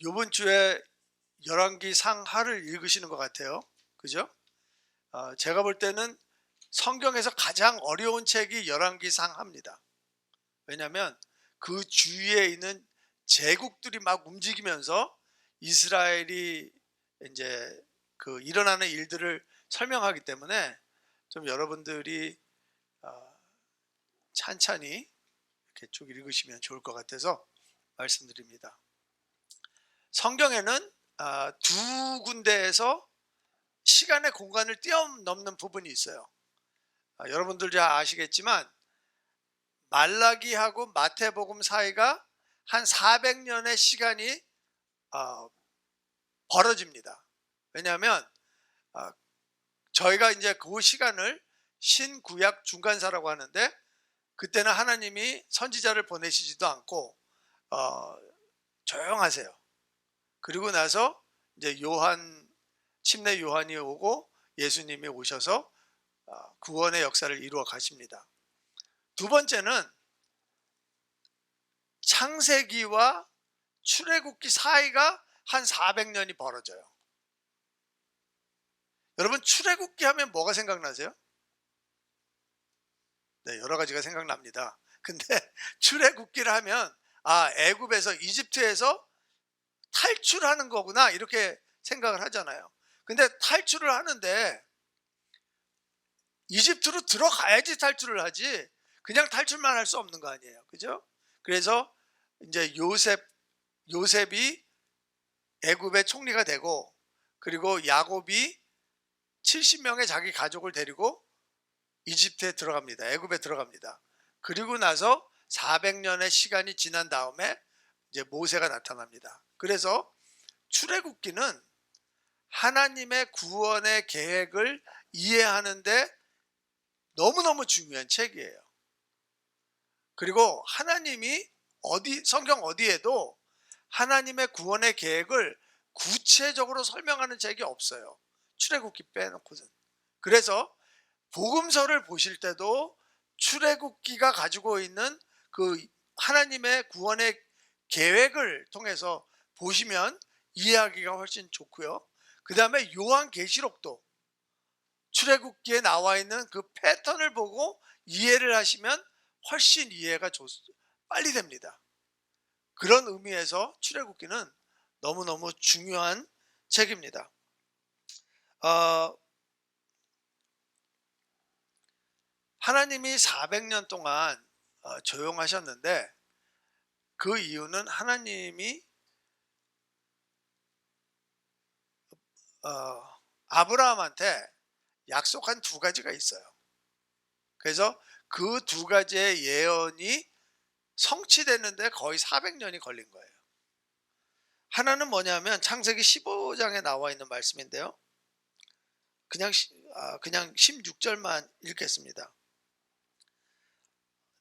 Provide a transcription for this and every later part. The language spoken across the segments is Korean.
요번 주에 열왕기 상하를 읽으시는 것 같아요. 그죠? 제가 볼 때는 성경에서 가장 어려운 책이 열왕기 상하입니다. 왜냐하면 그 주위에 있는 제국들이 막 움직이면서 이스라엘이 이제 그 일어나는 일들을 설명하기 때문에 좀 여러분들이 찬찬히 이렇게 쭉 읽으시면 좋을 것 같아서 말씀드립니다. 성경에는 두 군데에서 시간의 공간을 뛰어넘는 부분이 있어요. 여러분들 잘 아시겠지만 말라기하고 마태복음 사이가 한 400년의 시간이 벌어집니다. 왜냐하면 저희가 이제 그 시간을 신구약 중간사라고 하는데, 그때는 하나님이 선지자를 보내시지도 않고 조용하세요. 그리고 나서 이제 침례 요한이 오고 예수님이 오셔서 구원의 역사를 이루어 가십니다. 두 번째는 창세기와 출애굽기 사이가 한 400년이 벌어져요. 여러분, 출애굽기 하면 뭐가 생각나세요? 네, 여러 가지가 생각납니다. 근데 출애굽기를 하면 애굽에서, 이집트에서 탈출하는 거구나, 이렇게 생각을 하잖아요. 근데 탈출을 하는데 이집트로 들어가야지 탈출을 하지, 그냥 탈출만 할 수 없는 거 아니에요. 그죠? 그래서 이제 요셉이 애굽의 총리가 되고, 그리고 야곱이 70명의 자기 가족을 데리고 이집트에 들어갑니다. 애굽에 들어갑니다. 그리고 나서 400년의 시간이 지난 다음에 이제 모세가 나타납니다. 그래서 출애굽기는 하나님의 구원의 계획을 이해하는데 너무너무 중요한 책이에요. 그리고 하나님이 성경 어디에도 하나님의 구원의 계획을 구체적으로 설명하는 책이 없어요. 출애굽기 빼놓고는. 그래서 복음서를 보실 때도 출애굽기가 가지고 있는 그 하나님의 구원의 계획을 통해서 보시면 이해하기가 훨씬 좋고요. 그 다음에 요한계시록도 출애굽기에 나와 있는 그 패턴을 보고 이해를 하시면 훨씬 이해가 빨리 됩니다. 그런 의미에서 출애굽기는 너무너무 중요한 책입니다. 하나님이 400년 동안 조용하셨는데, 그 이유는 하나님이 아브라함한테 약속한 두 가지가 있어요. 그래서 그 두 가지의 예언이 성취됐는데 거의 400년이 걸린 거예요. 하나는 뭐냐면 창세기 15장에 나와 있는 말씀인데요. 그냥 16절만 읽겠습니다.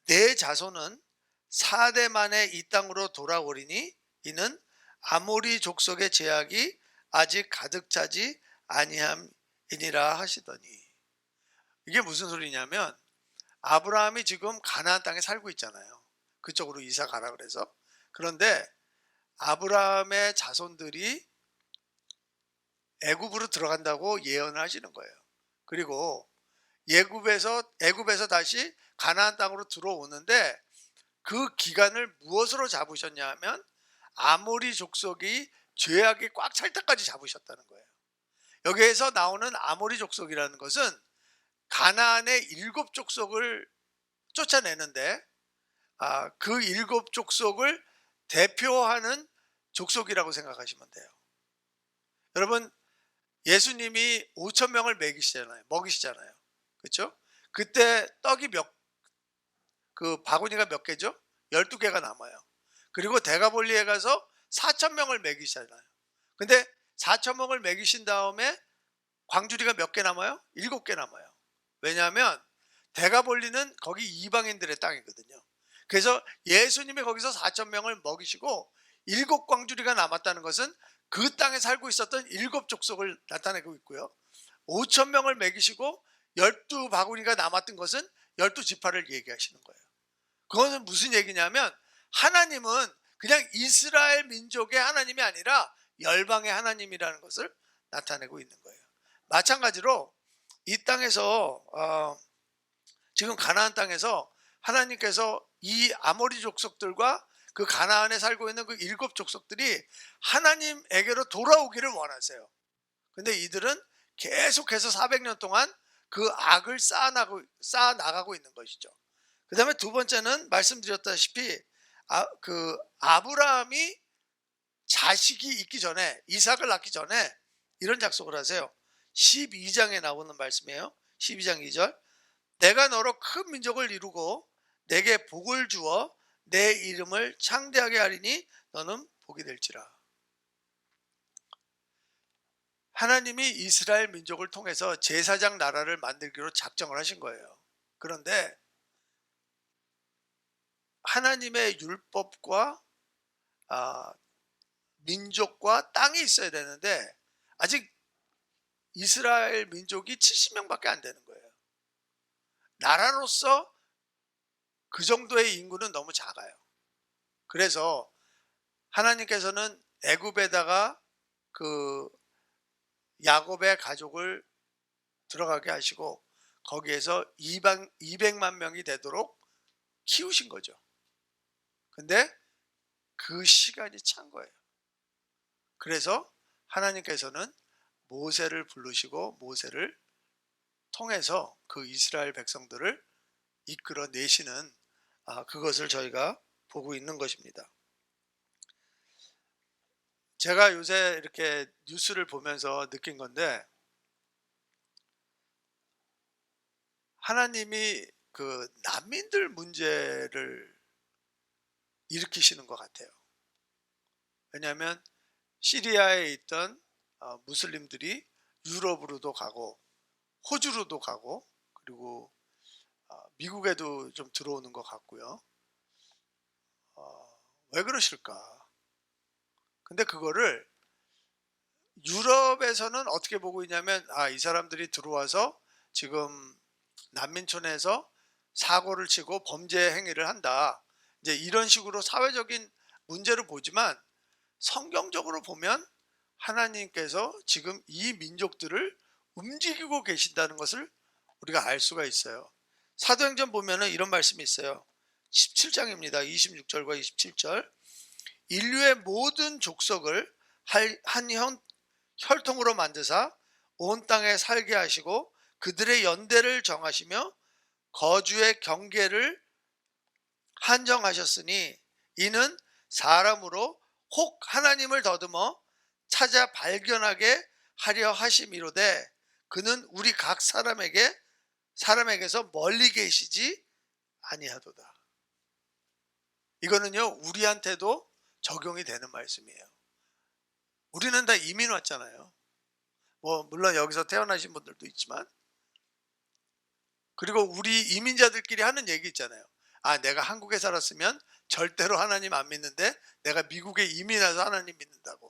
내 자손은 4대 만에 이 땅으로 돌아오리니 이는 아모리 족속의 제약이 아직 가득 차지 아니함이니라 하시더니, 이게 무슨 소리냐면 아브라함이 지금 가나안 땅에 살고 있잖아요. 그쪽으로 이사 가라 그래서. 그런데 아브라함의 자손들이 애굽으로 들어간다고 예언을 하시는 거예요. 그리고 애굽에서 다시 가나안 땅으로 들어오는데 그 기간을 무엇으로 잡으셨냐 하면 아모리 족속이 죄악이 꽉 찰 때까지 잡으셨다는 거예요. 여기에서 나오는 아모리 족속이라는 것은 가나안의 7족속을 쫓아내는데 그 7족속을 대표하는 족속이라고 생각하시면 돼요. 여러분, 예수님이 5,000명을 먹이시잖아요. 그렇죠? 그때 떡이 바구니가 몇 개죠? 12개가 남아요. 그리고 대가볼리에 가서 4,000명을 먹이시잖아요. 근데 4,000명을 먹이신 다음에 광주리가 몇 개 남아요? 7개 남아요. 왜냐하면 대가볼리는 거기 이방인들의 땅이거든요. 그래서 예수님이 거기서 4,000명을 먹이시고 7광주리가 남았다는 것은 그 땅에 살고 있었던 7족속을 나타내고 있고요. 5,000명을 먹이시고 12바구니가 남았던 것은 12지파를 얘기하시는 거예요. 그것은 무슨 얘기냐면 하나님은 그냥 이스라엘 민족의 하나님이 아니라 열방의 하나님이라는 것을 나타내고 있는 거예요. 마찬가지로 이 땅에서 지금 가나안 땅에서 하나님께서 이 아모리 족속들과 그 가나안에 살고 있는 그 7족속들이 하나님에게로 돌아오기를 원하세요. 근데 이들은 계속해서 400년 동안 그 악을 쌓아나가고 있는 것이죠. 그 다음에 두 번째는 말씀드렸다시피 그 아브라함이 자식이 있기 전에, 이삭을 낳기 전에 이런 약속을 하세요. 12장에 나오는 말씀이에요. 12장 2절. 내가 너로 큰 민족을 이루고 내게 복을 주어 내 이름을 창대하게 하리니 너는 복이 될지라. 하나님이 이스라엘 민족을 통해서 제사장 나라를 만들기로 작정을 하신 거예요. 그런데 하나님의 율법과 민족과 땅이 있어야 되는데 아직 이스라엘 민족이 70명밖에 안 되는 거예요. 나라로서 그 정도의 인구는 너무 작아요. 그래서 하나님께서는 애굽에다가 그 야곱의 가족을 들어가게 하시고 거기에서 200만 명이 되도록 키우신 거죠. 근데 그 시간이 찬 거예요. 그래서 하나님께서는 모세를 부르시고 모세를 통해서 그 이스라엘 백성들을 이끌어 내시는 그것을 저희가 보고 있는 것입니다. 제가 요새 이렇게 뉴스를 보면서 느낀 건데 하나님이 그 난민들 문제를 일으키시는 것 같아요. 왜냐하면 시리아에 있던 무슬림들이 유럽으로도 가고 호주로도 가고 그리고 미국에도 좀 들어오는 것 같고요. 왜 그러실까? 근데 그거를 유럽에서는 어떻게 보고 있냐면 이 사람들이 들어와서 지금 난민촌에서 사고를 치고 범죄 행위를 한다. 이제 이런 식으로 사회적인 문제로 보지만 성경적으로 보면 하나님께서 지금 이 민족들을 움직이고 계신다는 것을 우리가 알 수가 있어요. 사도행전 보면은 이런 말씀이 있어요. 17장입니다. 26절과 27절. 인류의 모든 족속을 한 혈통으로 만드사 온 땅에 살게 하시고 그들의 연대를 정하시며 거주의 경계를 한정하셨으니 이는 사람으로 혹 하나님을 더듬어 찾아 발견하게 하려 하심이로되 그는 우리 각 사람에게서 멀리 계시지 아니하도다. 이거는요 우리한테도 적용이 되는 말씀이에요. 우리는 다 이민 왔잖아요. 물론 여기서 태어나신 분들도 있지만, 그리고 우리 이민자들끼리 하는 얘기 있잖아요. 내가 한국에 살았으면 절대로 하나님 안 믿는데 내가 미국에 이민 와서 하나님 믿는다고.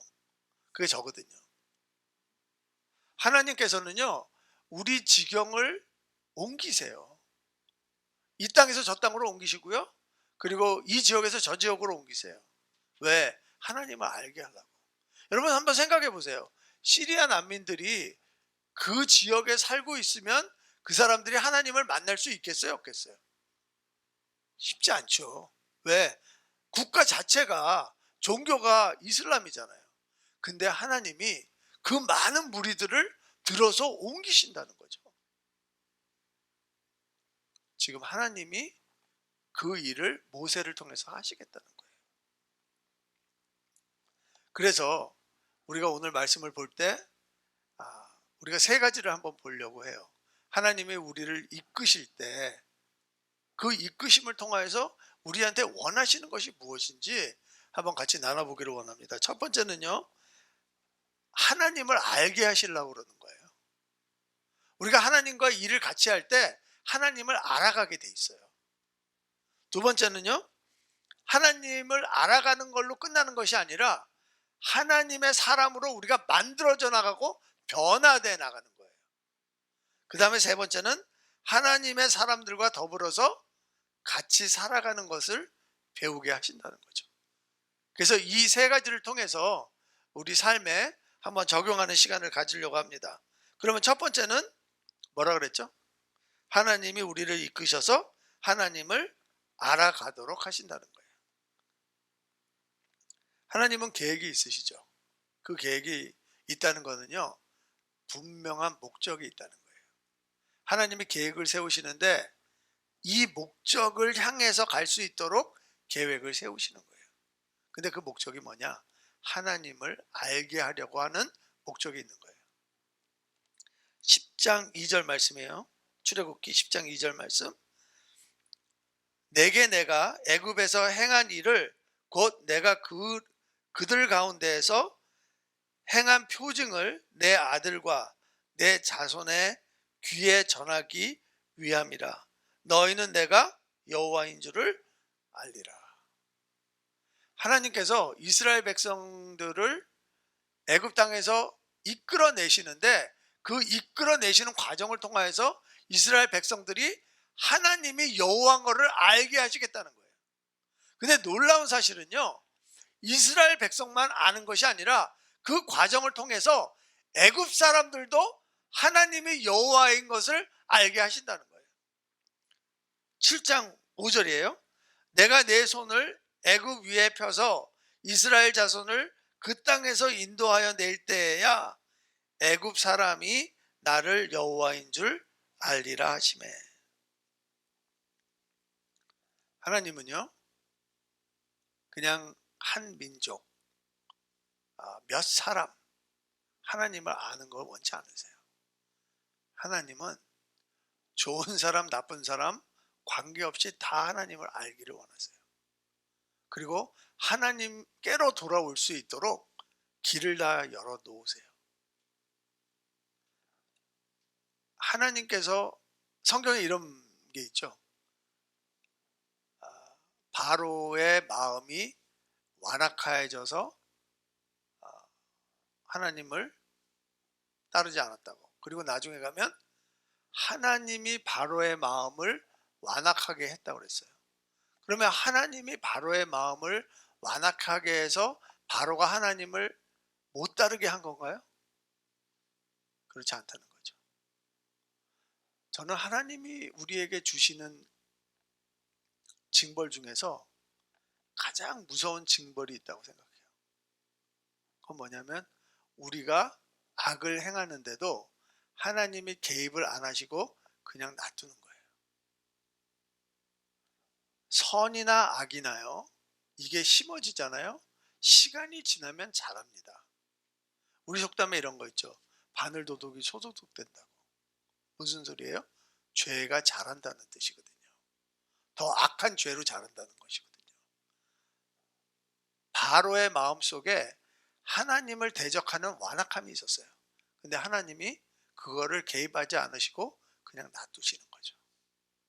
그게 저거든요. 하나님께서는요 우리 지경을 옮기세요. 이 땅에서 저 땅으로 옮기시고요, 그리고 이 지역에서 저 지역으로 옮기세요. 왜? 하나님을 알게 하려고. 여러분 한번 생각해 보세요. 시리아 난민들이 그 지역에 살고 있으면 그 사람들이 하나님을 만날 수 있겠어요, 없겠어요? 쉽지 않죠. 왜? 국가 자체가 종교가 이슬람이잖아요. 근데 하나님이 그 많은 무리들을 들어서 옮기신다는 거죠. 지금 하나님이 그 일을 모세를 통해서 하시겠다는 거예요. 그래서 우리가 오늘 말씀을 볼 때 우리가 세 가지를 한번 보려고 해요. 하나님이 우리를 이끄실 때 그 이끄심을 통하여서 우리한테 원하시는 것이 무엇인지 한번 같이 나눠보기를 원합니다. 첫 번째는요, 하나님을 알게 하시려고 그러는 거예요. 우리가 하나님과 일을 같이 할 때 하나님을 알아가게 돼 있어요. 두 번째는요, 하나님을 알아가는 걸로 끝나는 것이 아니라 하나님의 사람으로 우리가 만들어져 나가고 변화돼 나가는 거예요. 그 다음에 세 번째는 하나님의 사람들과 더불어서 같이 살아가는 것을 배우게 하신다는 거죠. 그래서 이 세 가지를 통해서 우리 삶에 한번 적용하는 시간을 가지려고 합니다. 그러면 첫 번째는 뭐라 그랬죠? 하나님이 우리를 이끄셔서 하나님을 알아가도록 하신다는 거예요. 하나님은 계획이 있으시죠. 그 계획이 있다는 것은요, 분명한 목적이 있다는 거예요. 하나님이 계획을 세우시는데 이 목적을 향해서 갈 수 있도록 계획을 세우시는 거예요. 근데 그 목적이 뭐냐? 하나님을 알게 하려고 하는 목적이 있는 거예요. 10장 2절 말씀이에요. 출애굽기 10장 2절 말씀. 내게 내가 애굽에서 행한 일을 곧 내가 그들 가운데에서 행한 표징을 내 아들과 내 자손의 귀에 전하기 위함이라. 너희는 내가 여호와인 줄을 알리라. 하나님께서 이스라엘 백성들을 애굽 땅에서 이끌어내시는데 그 이끌어내시는 과정을 통하여서 이스라엘 백성들이 하나님이 여호와인 것을 알게 하시겠다는 거예요. 근데 놀라운 사실은요, 이스라엘 백성만 아는 것이 아니라 그 과정을 통해서 애굽 사람들도 하나님이 여호와인 것을 알게 하신다는 거예요. 7장 5절이에요. 내가 내 손을 애굽 위에 펴서 이스라엘 자손을 그 땅에서 인도하여 낼 때에야 애굽 사람이 나를 여호와인 줄 알리라 하시매. 하나님은요, 그냥 한 민족, 몇 사람, 하나님을 아는 걸 원치 않으세요. 하나님은 좋은 사람, 나쁜 사람 관계없이 다 하나님을 알기를 원하세요. 그리고 하나님께로 돌아올 수 있도록 길을 다 열어 놓으세요. 하나님께서 성경에 이런 게 있죠. 바로의 마음이 완악해져서 하나님을 따르지 않았다고. 그리고 나중에 가면 하나님이 바로의 마음을 완악하게 했다고 그랬어요. 그러면 하나님이 바로의 마음을 완악하게 해서 바로가 하나님을 못 따르게 한 건가요? 그렇지 않다는 거죠. 저는 하나님이 우리에게 주시는 징벌 중에서 가장 무서운 징벌이 있다고 생각해요. 그건 뭐냐면 우리가 악을 행하는데도 하나님이 개입을 안 하시고 그냥 놔두는 거예요. 선이나 악이나요, 이게 심어지잖아요. 시간이 지나면 자랍니다. 우리 속담에 이런 거 있죠. 바늘도둑이 소도둑 된다고. 무슨 소리예요? 죄가 자란다는 뜻이거든요. 더 악한 죄로 자란다는 것이거든요. 바로의 마음속에 하나님을 대적하는 완악함이 있었어요. 근데 하나님이 그거를 개입하지 않으시고 그냥 놔두시는 거죠.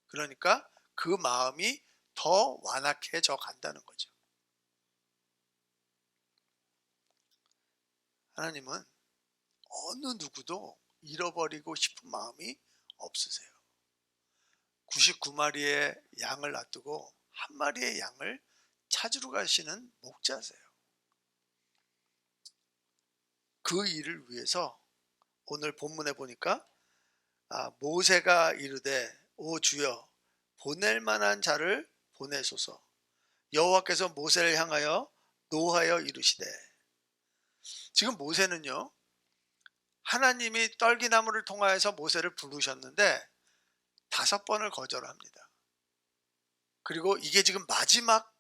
그러니까 그 마음이 더 완악해져 간다는 거죠. 하나님은 어느 누구도 잃어버리고 싶은 마음이 없으세요. 99마리의 양을 놔두고 한 마리의 양을 찾으러 가시는 목자세요. 그 일을 위해서 오늘 본문에 보니까 모세가 이르되 오 주여 보낼 만한 자를 보내소서. 여호와께서 모세를 향하여 노하여 이르시되. 지금 모세는요, 하나님이 떨기나무를 통하여서 모세를 부르셨는데 5번을 거절합니다. 그리고 이게 지금 마지막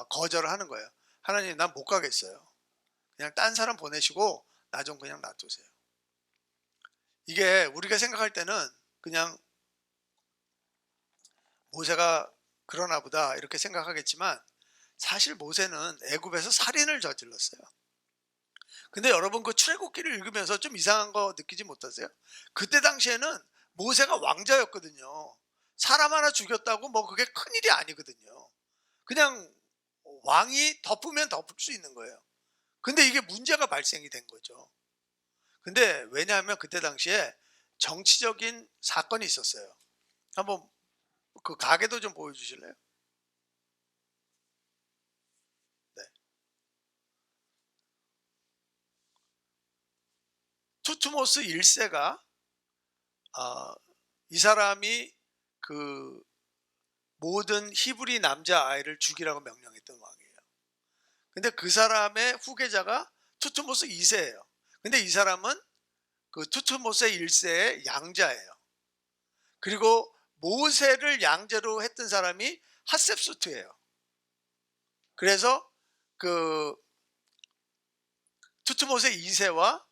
거절을 하는 거예요. 하나님, 난 못 가겠어요. 그냥 딴 사람 보내시고 나 좀 그냥 놔두세요. 이게 우리가 생각할 때는 그냥 모세가 그러나 보다 이렇게 생각하겠지만 사실 모세는 애굽에서 살인을 저질렀어요. 근데 여러분 그 출애굽기를 읽으면서 좀 이상한 거 느끼지 못하세요? 그때 당시에는 모세가 왕자였거든요. 사람 하나 죽였다고 뭐 그게 큰일이 아니거든요. 그냥 왕이 덮으면 덮을 수 있는 거예요. 근데 이게 문제가 발생이 된 거죠. 근데 왜냐하면 그때 당시에 정치적인 사건이 있었어요. 한번 그 가게도 좀 보여주실래요? 네. 투트모스 1세가 이 사람이 그 모든 히브리 남자아이를 죽이라고 명령했던 왕이에요. 근데 그 사람의 후계자가 투트모스 2세예요. 근데 이 사람은 그 투트모스 1세의 양자예요. 그리고 모세를 양자로 했던 사람이 핫셉수트예요. 그래서 그 투트모세 2세와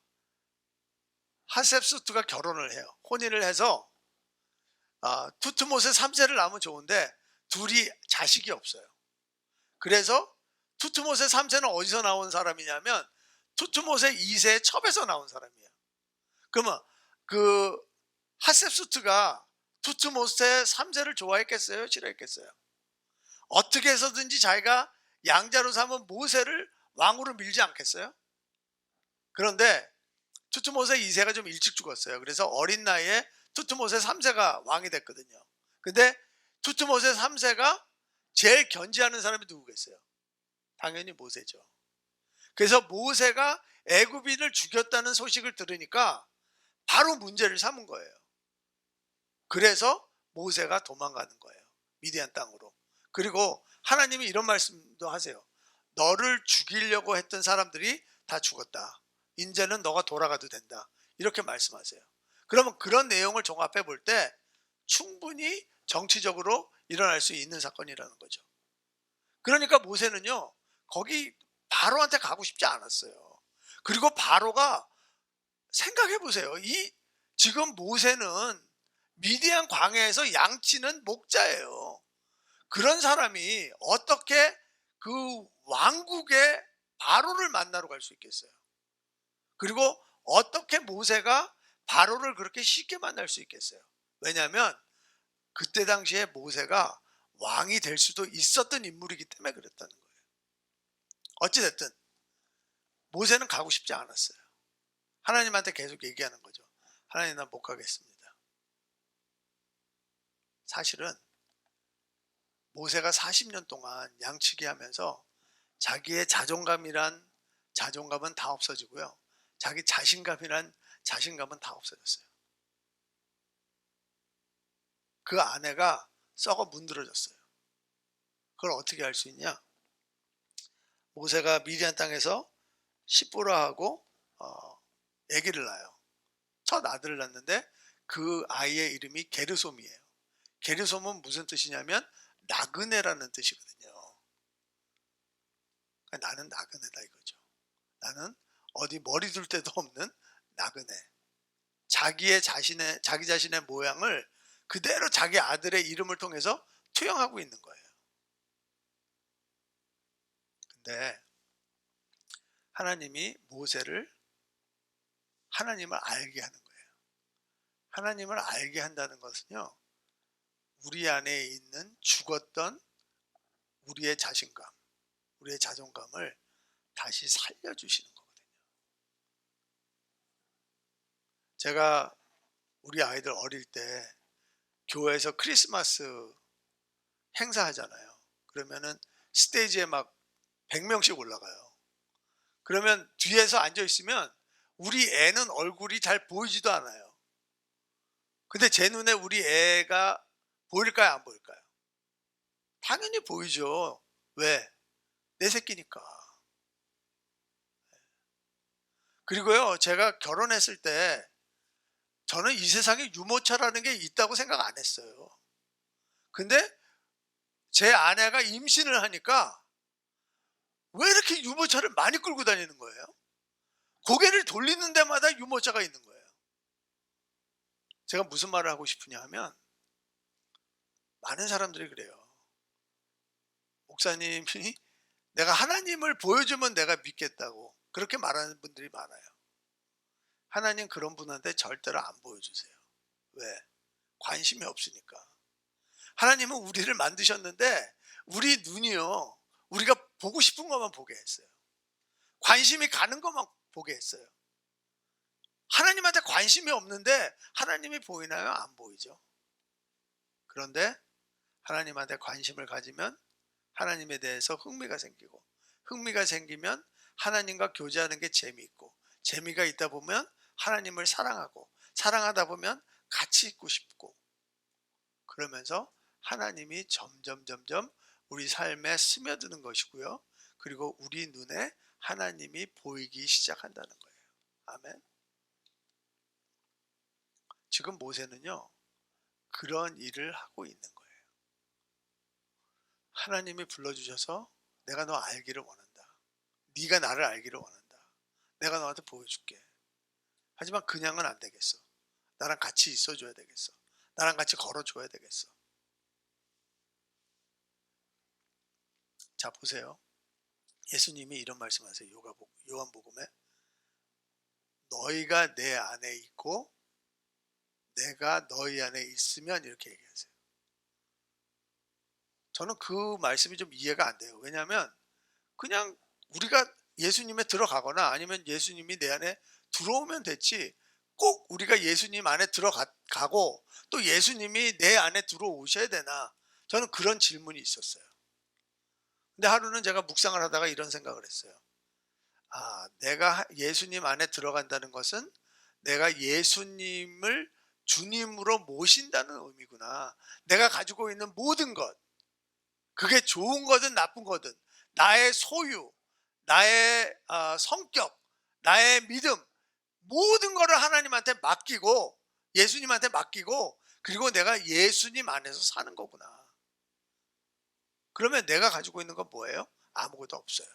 핫셉수트가 결혼을 해요. 혼인을 해서 투트모세 3세를 낳으면 좋은데 둘이 자식이 없어요. 그래서 투트모세 3세는 어디서 나온 사람이냐면 투트모세 2세의 첩에서 나온 사람이에요. 그러면 그 핫셉수트가 투트모세 3세를 좋아했겠어요? 싫어했겠어요? 어떻게 해서든지 자기가 양자로 삼은 모세를 왕으로 밀지 않겠어요? 그런데 투트모세 2세가 좀 일찍 죽었어요. 그래서 어린 나이에 투트모세 3세가 왕이 됐거든요. 근데 투트모세 3세가 제일 견지하는 사람이 누구겠어요? 당연히 모세죠. 그래서 모세가 애굽인을 죽였다는 소식을 들으니까 바로 문제를 삼은 거예요. 그래서 모세가 도망가는 거예요. 미디안 땅으로. 그리고 하나님이 이런 말씀도 하세요. 너를 죽이려고 했던 사람들이 다 죽었다. 이제는 너가 돌아가도 된다. 이렇게 말씀하세요. 그러면 그런 내용을 종합해 볼 때 충분히 정치적으로 일어날 수 있는 사건이라는 거죠. 그러니까 모세는요, 거기 바로한테 가고 싶지 않았어요. 그리고 바로가 생각해 보세요. 이 지금 모세는 미디안 광야에서 양치는 목자예요. 그런 사람이 어떻게 그 왕국의 바로를 만나러 갈 수 있겠어요? 그리고 어떻게 모세가 바로를 그렇게 쉽게 만날 수 있겠어요? 왜냐하면 그때 당시에 모세가 왕이 될 수도 있었던 인물이기 때문에 그랬다는 거예요. 어찌됐든 모세는 가고 싶지 않았어요. 하나님한테 계속 얘기하는 거죠. 하나님, 난 못 가겠습니다. 사실은 모세가 40년 동안 양치기 하면서 자기의 자존감은 다 없어지고요. 자기 자신감은 다 없어졌어요. 그 아내가 썩어 문드러졌어요. 그걸 어떻게 할 수 있냐? 모세가 미디안 땅에서 시보라하고 아기를 낳아요. 첫 아들을 낳는데 그 아이의 이름이 게르솜이에요. 게르솜은 무슨 뜻이냐면 나그네라는 뜻이거든요. 그러니까 나는 나그네다 이거죠. 나는 어디 머리 둘 데도 없는 나그네. 자기 자신의 모양을 그대로 자기 아들의 이름을 통해서 투영하고 있는 거예요. 근데 하나님이 모세를 하나님을 알게 하는 거예요. 하나님을 알게 한다는 것은요, 우리 안에 있는 죽었던 우리의 자신감, 우리의 자존감을 다시 살려주시는 거거든요. 제가 우리 아이들 어릴 때 교회에서 크리스마스 행사하잖아요. 그러면은 스테이지에 막 100명씩 올라가요. 그러면 뒤에서 앉아 있으면 우리 애는 얼굴이 잘 보이지도 않아요. 근데 제 눈에 우리 애가 보일까요, 안 보일까요? 당연히 보이죠. 왜? 내 새끼니까. 그리고요, 제가 결혼했을 때 저는 이 세상에 유모차라는 게 있다고 생각 안 했어요. 근데 제 아내가 임신을 하니까 왜 이렇게 유모차를 많이 끌고 다니는 거예요? 고개를 돌리는 데마다 유모차가 있는 거예요. 제가 무슨 말을 하고 싶으냐 하면, 많은 사람들이 그래요. 목사님이 내가 하나님을 보여주면 내가 믿겠다고 그렇게 말하는 분들이 많아요. 하나님 그런 분한테 절대로 안 보여주세요. 왜? 관심이 없으니까. 하나님은 우리를 만드셨는데 우리 눈이요, 우리가 보고 싶은 것만 보게 했어요. 관심이 가는 것만 보게 했어요. 하나님한테 관심이 없는데 하나님이 보이나요? 안 보이죠. 그런데 하나님한테 관심을 가지면 하나님에 대해서 흥미가 생기고, 흥미가 생기면 하나님과 교제하는 게 재미있고, 재미가 있다 보면 하나님을 사랑하고, 사랑하다 보면 같이 있고 싶고, 그러면서 하나님이 점점 우리 삶에 스며드는 것이고요. 그리고 우리 눈에 하나님이 보이기 시작한다는 거예요. 아멘. 지금 모세는요, 그런 일을 하고 있는 거예요. 하나님이 불러주셔서 내가 너 알기를 원한다. 네가 나를 알기를 원한다. 내가 너한테 보여줄게. 하지만 그냥은 안 되겠어. 나랑 같이 있어줘야 되겠어. 나랑 같이 걸어줘야 되겠어. 자, 보세요. 예수님이 이런 말씀하세요. 요한복음에 너희가 내 안에 있고 내가 너희 안에 있으면, 이렇게 얘기하세요. 저는 그 말씀이 좀 이해가 안 돼요. 왜냐하면 그냥 우리가 예수님에 들어가거나 아니면 예수님이 내 안에 들어오면 됐지, 꼭 우리가 예수님 안에 들어가고 또 예수님이 내 안에 들어오셔야 되나, 저는 그런 질문이 있었어요. 근데 하루는 제가 묵상을 하다가 이런 생각을 했어요. 내가 예수님 안에 들어간다는 것은 내가 예수님을 주님으로 모신다는 의미구나. 내가 가지고 있는 모든 것, 그게 좋은 거든 나쁜 거든, 나의 소유, 나의 성격, 나의 믿음, 모든 거를 하나님한테 맡기고, 예수님한테 맡기고, 그리고 내가 예수님 안에서 사는 거구나. 그러면 내가 가지고 있는 건 뭐예요? 아무것도 없어요.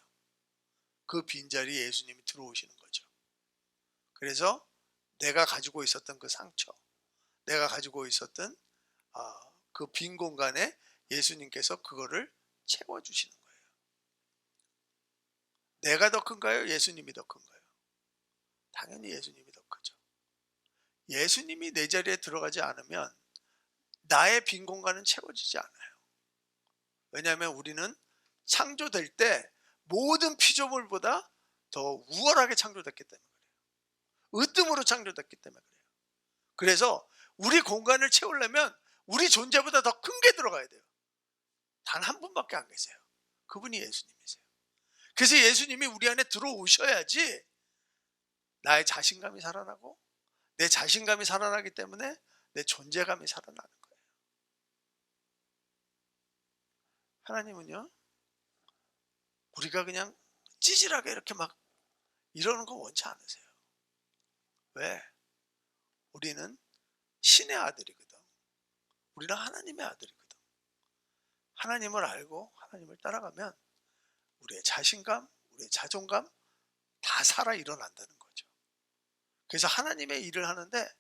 그 빈자리에 예수님이 들어오시는 거죠. 그래서 내가 가지고 있었던 그 상처, 내가 가지고 있었던 그 빈 공간에 예수님께서 그거를 채워주시는 거예요. 내가 더 큰가요? 예수님이 더 큰가요? 당연히 예수님이 더 크죠. 예수님이 내 자리에 들어가지 않으면 나의 빈 공간은 채워지지 않아요. 왜냐하면 우리는 창조될 때 모든 피조물보다 더 우월하게 창조됐기 때문에 그래요. 으뜸으로 창조됐기 때문에 그래요. 그래서 우리 공간을 채우려면 우리 존재보다 더 큰 게 들어가야 돼요. 단 한 분밖에 안 계세요. 그분이 예수님이세요. 그래서 예수님이 우리 안에 들어오셔야지 나의 자신감이 살아나고, 내 자신감이 살아나기 때문에 내 존재감이 살아나는 거예요. 하나님은요, 우리가 그냥 찌질하게 이렇게 막 이러는 거 원치 않으세요. 왜? 우리는 신의 아들이거든. 우리는 하나님의 아들이거든. 하나님을 알고 하나님을 따라가면 우리의 자신감, 우리의 자존감 다 살아 일어난다는 거죠. 그래서 하나님의 일을 하는데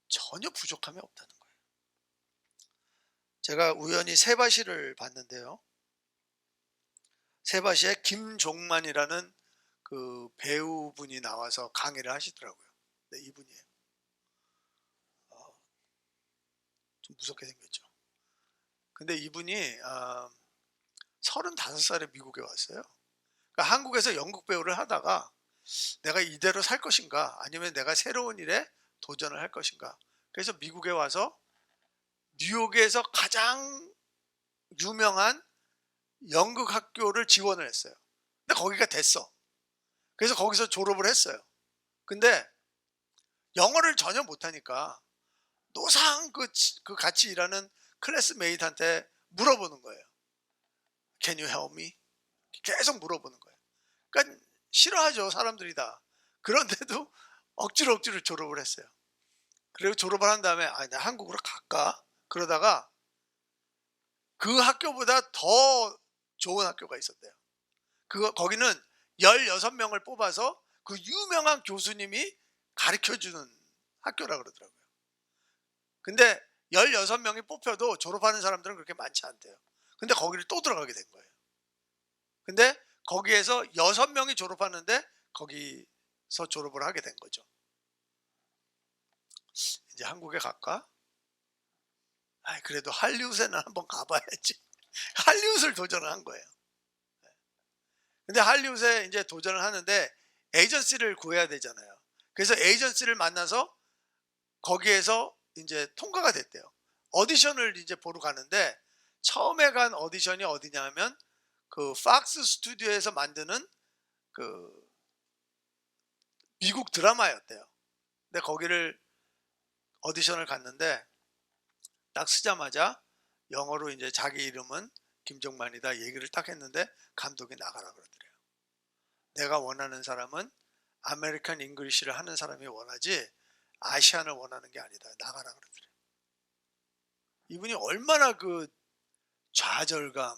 전혀 부족함이 없다는 거예요. 제가 우연히 세바시를 봤는데요. 세바시에 김종만이라는 그 배우분이 나와서 강의를 하시더라고요. 네, 이분이에요. 좀 무섭게 생겼죠. 근데 이분이 35살에 미국에 왔어요. 그러니까 한국에서 연극 배우를 하다가 내가 이대로 살 것인가, 아니면 내가 새로운 일에 도전을 할 것인가. 그래서 미국에 와서 뉴욕에서 가장 유명한 연극 학교를 지원을 했어요. 근데 거기가 됐어. 그래서 거기서 졸업을 했어요. 근데 영어를 전혀 못하니까 노상 그 같이 일하는 클래스메이트한테 물어보는 거예요. Can you help me? 계속 물어보는 거예요. 그러니까 싫어하죠, 사람들이 다. 그런데도 억지로 졸업을 했어요. 그리고 졸업을 한 다음에 나 한국으로 갈까? 그러다가 그 학교보다 더 좋은 학교가 있었대요. 거기는 16명을 뽑아서 그 유명한 교수님이 가르쳐주는 학교라 그러더라고요. 근데 16명이 뽑혀도 졸업하는 사람들은 그렇게 많지 않대요. 근데 거기를 또 들어가게 된 거예요. 근데 거기에서 6명이 졸업하는데 거기서 졸업을 하게 된 거죠. 이제 한국에 갈까? 그래도 할리우드에는 한번 가봐야지. 할리우드를 도전을 한 거예요. 근데 할리우드에 이제 도전을 하는데 에이전시를 구해야 되잖아요. 그래서 에이전시를 만나서 거기에서 이제 통과가 됐대요. 오디션을 이제 보러 가는데 처음에 간 오디션이 어디냐면 그 팍스 스튜디오에서 만드는 그 미국 드라마였대요. 근데 거기를 오디션을 갔는데 딱 쓰자마자 영어로 이제 자기 이름은 김종만이다 얘기를 딱 했는데 감독이 나가라 그러더래요. 내가 원하는 사람은 아메리칸 잉글리시를 하는 사람이 원하지 아시안을 원하는 게 아니다. 나가라 그러더래요. 이분이 얼마나 그 좌절감,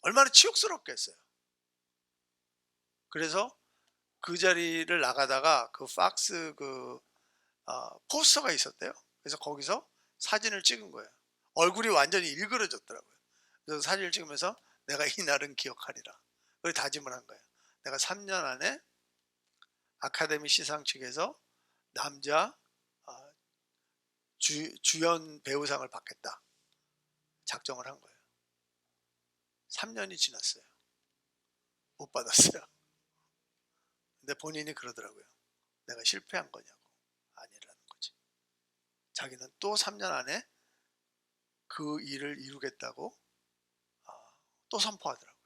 얼마나 치욕스럽겠어요. 그래서 그 자리를 나가다가 그 팍스 포스터가 있었대요. 그래서 거기서 사진을 찍은 거예요. 얼굴이 완전히 일그러졌더라고요. 그래서 사진을 찍으면서 내가 이날은 기억하리라. 그걸 다짐을 한 거예요. 내가 3년 안에 아카데미 시상 측에서 남자 주연 배우상을 받겠다. 작정을 한 거예요. 3년이 지났어요. 못 받았어요. 근데 본인이 그러더라고요. 내가 실패한 거냐고. 아니라는 거지. 자기는 또 3년 안에 그 일을 이루겠다고 또 선포하더라고요.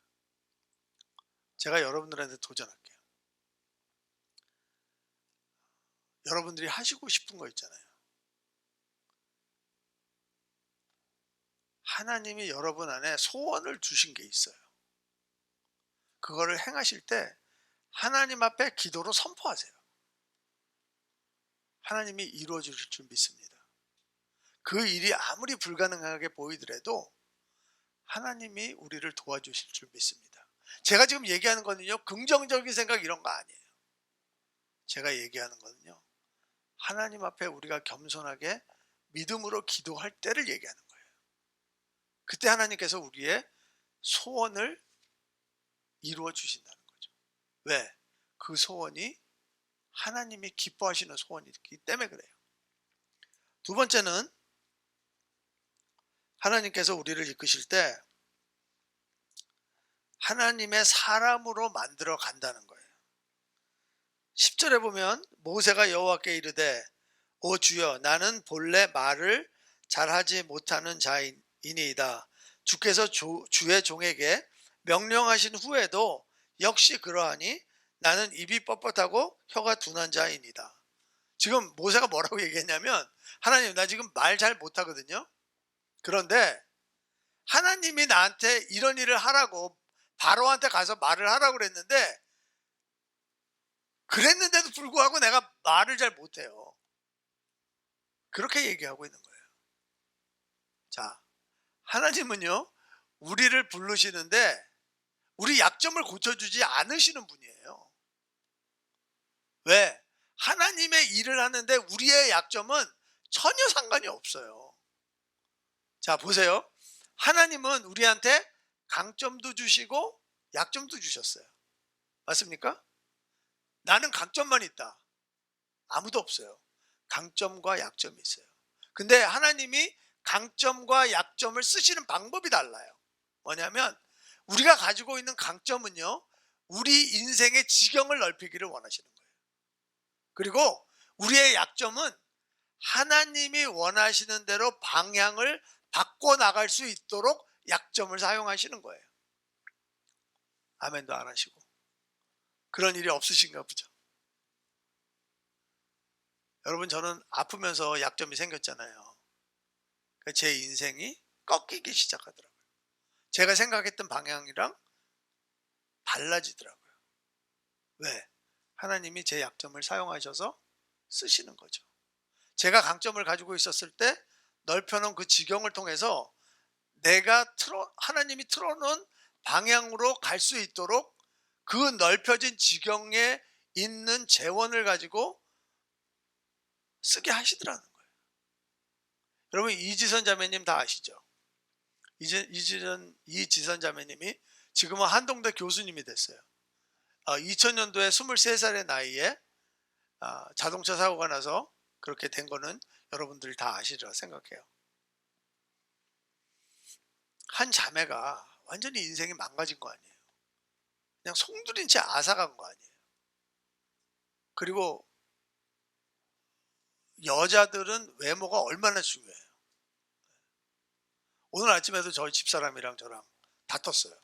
제가 여러분들한테 도전할게요. 여러분들이 하시고 싶은 거 있잖아요. 하나님이 여러분 안에 소원을 주신 게 있어요. 그거를 행하실 때 하나님 앞에 기도로 선포하세요. 하나님이 이루어 주실 줄 믿습니다. 그 일이 아무리 불가능하게 보이더라도 하나님이 우리를 도와주실 줄 믿습니다. 제가 지금 얘기하는 거는요, 긍정적인 생각 이런 거 아니에요. 제가 얘기하는 거는요, 하나님 앞에 우리가 겸손하게 믿음으로 기도할 때를 얘기하는 거예요. 그때 하나님께서 우리의 소원을 이루어 주신다는 거죠. 왜? 그 소원이 하나님이 기뻐하시는 소원이기 때문에 그래요. 두 번째는 하나님께서 우리를 이끄실 때 하나님의 사람으로 만들어 간다는 거예요. 10절에 보면 모세가 여호와께 이르되 오 주여 나는 본래 말을 잘하지 못하는 자이니이다. 주께서 주의 종에게 명령하신 후에도 역시 그러하니 나는 입이 뻣뻣하고 혀가 둔한 자이니다. 지금 모세가 뭐라고 얘기했냐면 하나님 나 지금 말 잘 못하거든요. 그런데 하나님이 나한테 이런 일을 하라고 바로한테 가서 말을 하라고 그랬는데도 불구하고 내가 말을 잘 못해요. 그렇게 얘기하고 있는 거예요. 자, 하나님은요 우리를 부르시는데 우리 약점을 고쳐주지 않으시는 분이에요. 왜? 하나님의 일을 하는데 우리의 약점은 전혀 상관이 없어요. 자 보세요. 하나님은 우리한테 강점도 주시고 약점도 주셨어요. 맞습니까? 나는 강점만 있다. 아무도 없어요. 강점과 약점이 있어요. 근데 하나님이 강점과 약점을 쓰시는 방법이 달라요. 뭐냐면 우리가 가지고 있는 강점은요 우리 인생의 지경을 넓히기를 원하시는 거예요. 그리고 우리의 약점은 하나님이 원하시는 대로 방향을 바꿔나갈 수 있도록 약점을 사용하시는 거예요. 아멘도 안 하시고 그런 일이 없으신가 보죠. 여러분 저는 아프면서 약점이 생겼잖아요. 제 인생이 꺾이기 시작하더라고요. 제가 생각했던 방향이랑 달라지더라고요. 왜? 하나님이 제 약점을 사용하셔서 쓰시는 거죠. 제가 강점을 가지고 있었을 때 넓혀놓은 그 지경을 통해서 하나님이 틀어놓은 방향으로 갈 수 있도록 그 넓혀진 지경에 있는 재원을 가지고 쓰게 하시더라는 거예요. 여러분 이지선 자매님 다 아시죠? 이지선 자매님이 지금은 한동대 교수님이 됐어요. 2000년도에 23살의 나이에 자동차 사고가 나서 그렇게 된 거는 여러분들이 다 아시리라 생각해요. 한 자매가 완전히 인생이 망가진 거 아니에요. 그냥 송두린 채 앗아간 거 아니에요. 그리고 여자들은 외모가 얼마나 중요해요. 오늘 아침에도 저희 집사람이랑 저랑 다퉜어요.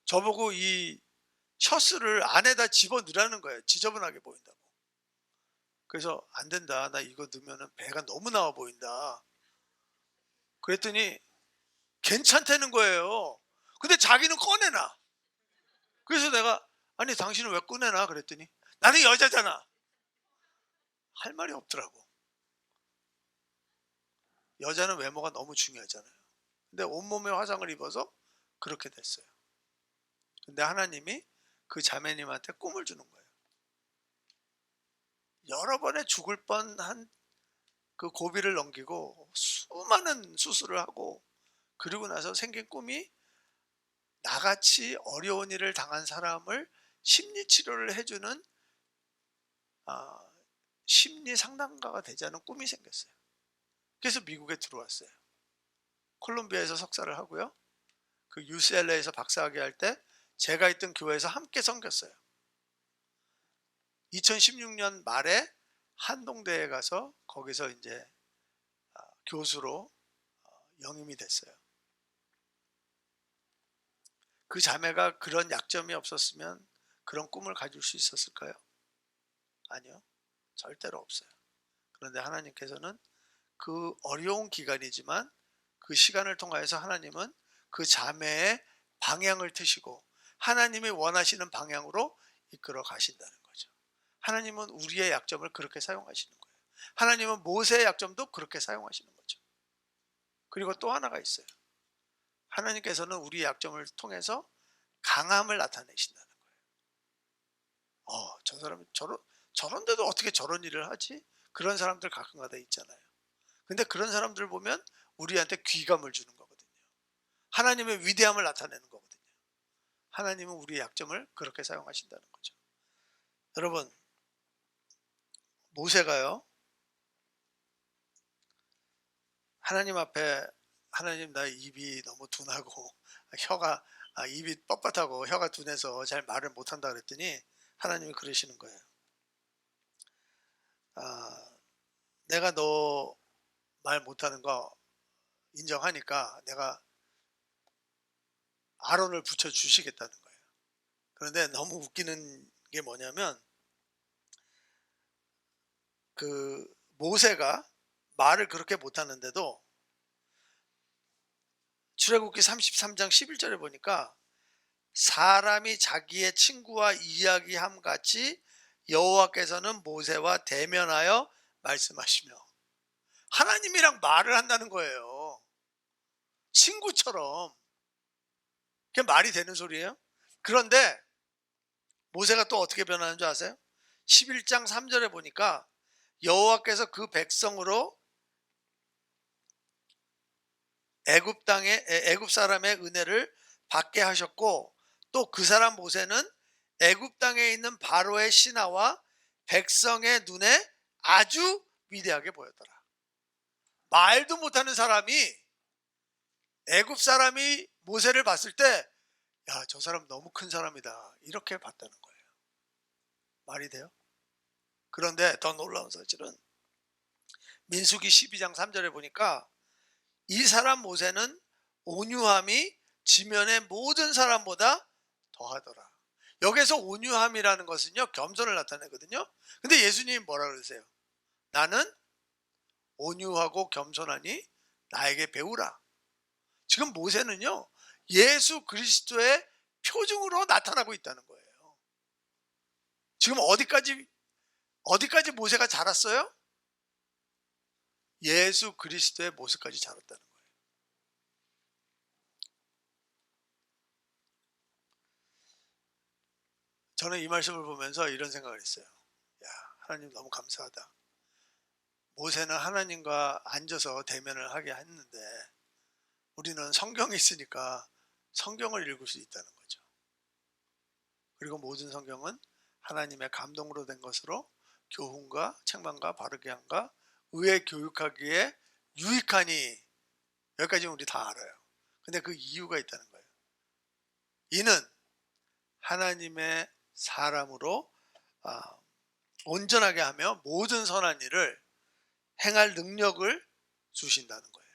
저보고 이 셔츠를 안에다 집어넣으라는 거예요. 지저분하게 보인다고. 그래서 안 된다. 나 이거 넣으면 배가 너무 나와 보인다. 그랬더니 괜찮다는 거예요. 근데 자기는 꺼내놔. 그래서 내가 아니 당신은 왜 꺼내놔? 그랬더니 나는 여자잖아. 할 말이 없더라고. 여자는 외모가 너무 중요하잖아요. 근데 온몸에 화상을 입어서 그렇게 됐어요. 근데 하나님이 그 자매님한테 꿈을 주는 거예요. 여러 번의 죽을 뻔한 그 고비를 넘기고 수많은 수술을 하고 그리고 나서 생긴 꿈이 나같이 어려운 일을 당한 사람을 심리 치료를 해주는 심리 상담가가 되자는 꿈이 생겼어요. 그래서 미국에 들어왔어요. 콜롬비아에서 석사를 하고요. 그 UCLA에서 박사학위 할 때 제가 있던 교회에서 함께 섬겼어요. 2016년 말에 한동대에 가서 거기서 이제 교수로 영임이 됐어요. 그 자매가 그런 약점이 없었으면 그런 꿈을 가질 수 있었을까요? 아니요. 절대로 없어요. 그런데 하나님께서는 그 어려운 기간이지만 그 시간을 통하여서 하나님은 그 자매의 방향을 트시고 하나님이 원하시는 방향으로 이끌어 가신다는 거죠. 하나님은 우리의 약점을 그렇게 사용하시는 거예요. 하나님은 모세의 약점도 그렇게 사용하시는 거죠. 그리고 또 하나가 있어요. 하나님께서는 우리의 약점을 통해서 강함을 나타내신다는 거예요. 저 사람이 저런데도 어떻게 저런 일을 하지? 그런 사람들 가끔가다 있잖아요. 근데 그런 사람들 보면 우리한테 귀감을 주는 거거든요. 하나님의 위대함을 나타내는 거거든요. 하나님은 우리의 약점을 그렇게 사용하신다는 거죠. 여러분, 모세가요, 하나님 앞에 하나님 나 입이 너무 둔하고 입이 뻣뻣하고 혀가 둔해서 잘 말을 못한다 그랬더니 하나님이 그러시는 거예요. 내가 너 말 못하는 거 인정하니까 내가 아론을 붙여 주시겠다는 거예요. 그런데 너무 웃기는 게 뭐냐면 그 모세가 말을 그렇게 못하는데도 출애굽기 33장 11절에 보니까 사람이 자기의 친구와 이야기함 같이 여호와께서는 모세와 대면하여 말씀하시며 하나님이랑 말을 한다는 거예요. 친구처럼. 그게 말이 되는 소리예요? 그런데 모세가 또 어떻게 변하는 줄 아세요? 11장 3절에 보니까 여호와께서 그 백성으로 애굽 사람의 은혜를 받게 하셨고 또 그 사람 모세는 애굽 땅에 있는 바로의 신하와 백성의 눈에 아주 위대하게 보였더라. 말도 못하는 사람이 애굽 사람이 모세를 봤을 때 야, 저 사람 너무 큰 사람이다. 이렇게 봤다는 거예요. 말이 돼요? 그런데 더 놀라운 사실은 민수기 12장 3절에 보니까 이 사람 모세는 온유함이 지면의 모든 사람보다 더하더라. 여기서 온유함이라는 것은요, 겸손을 나타내거든요. 근데 예수님이 뭐라 그러세요? 나는 온유하고 겸손하니 나에게 배우라. 지금 모세는요, 예수 그리스도의 표징으로 나타나고 있다는 거예요. 지금 어디까지 모세가 자랐어요? 예수 그리스도의 모습까지 자랐다는 거예요. 저는 이 말씀을 보면서 이런 생각을 했어요. 야, 하나님 너무 감사하다. 모세는 하나님과 앉아서 대면을 하게 했는데 우리는 성경이 있으니까 성경을 읽을 수 있다는 거죠. 그리고 모든 성경은 하나님의 감동으로 된 것으로 교훈과 책망과 바르게 함과 의에 교육하기에 유익하니 여기까지 우리 다 알아요. 근데 그 이유가 있다는 거예요. 이는 하나님의 사람으로 온전하게 하며 모든 선한 일을 행할 능력을 주신다는 거예요.